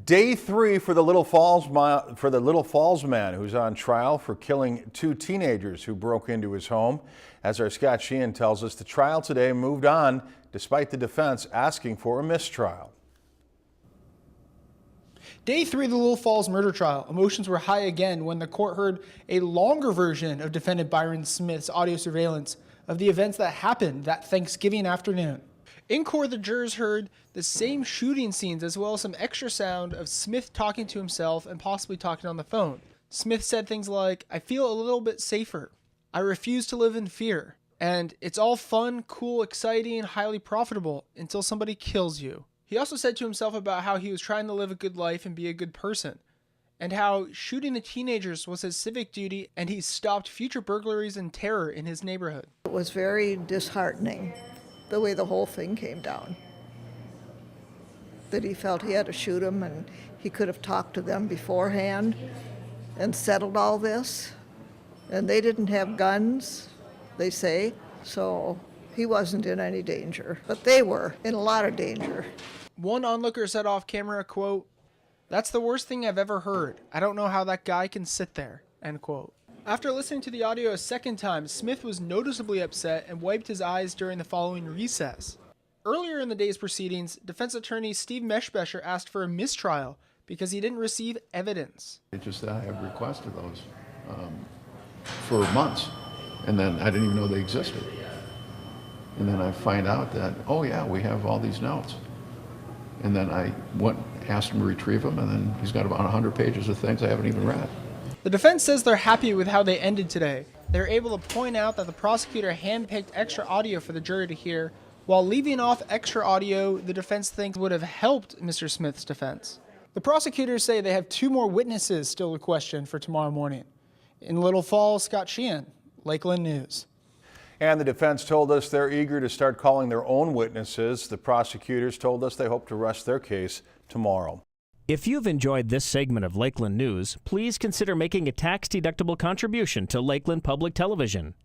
Day 3 for the Little Falls man who's on trial for killing 2 teenagers who broke into his home. As our Scott Sheehan tells us, the trial today moved on despite the defense asking for a mistrial. Day 3 of the Little Falls murder trial. Emotions were high again when the court heard a longer version of defendant Byron Smith's audio surveillance of the events that happened that Thanksgiving afternoon. In court, the jurors heard the same shooting scenes as well as some extra sound of Smith talking to himself and possibly talking on the phone. Smith said things like, "I feel a little bit safer. I refuse to live in fear. And it's all fun, cool, exciting, highly profitable until somebody kills you." He also said to himself about how he was trying to live a good life and be a good person, and how shooting the teenagers was his civic duty and he stopped future burglaries and terror in his neighborhood. It was very disheartening the way the whole thing came down. That he felt he had to shoot them and he could have talked to them beforehand and settled all this. And they didn't have guns, they say, so he wasn't in any danger. But they were in a lot of danger. One onlooker said off camera, quote, "That's the worst thing I've ever heard. I don't know how that guy can sit there," end quote. After listening to the audio a second time, Smith was noticeably upset and wiped his eyes during the following recess. Earlier in the day's proceedings, defense attorney Steve Meshbesher asked for a mistrial because he didn't receive evidence. It's just that I have requested those for months, and then I didn't even know they existed. And then I find out that, oh yeah, we have all these notes. And then I went, asked him to retrieve them, and then he's got about 100 pages of things I haven't even read. The defense says they're happy with how they ended today. They're able to point out that the prosecutor handpicked extra audio for the jury to hear, while leaving off extra audio the defense thinks would have helped Mr. Smith's defense. The prosecutors say they have 2 more witnesses still to question for tomorrow morning. In Little Falls, Scott Sheehan, Lakeland News. And the defense told us they're eager to start calling their own witnesses. The prosecutors told us they hope to rest their case tomorrow. If you've enjoyed this segment of Lakeland News, please consider making a tax-deductible contribution to Lakeland Public Television.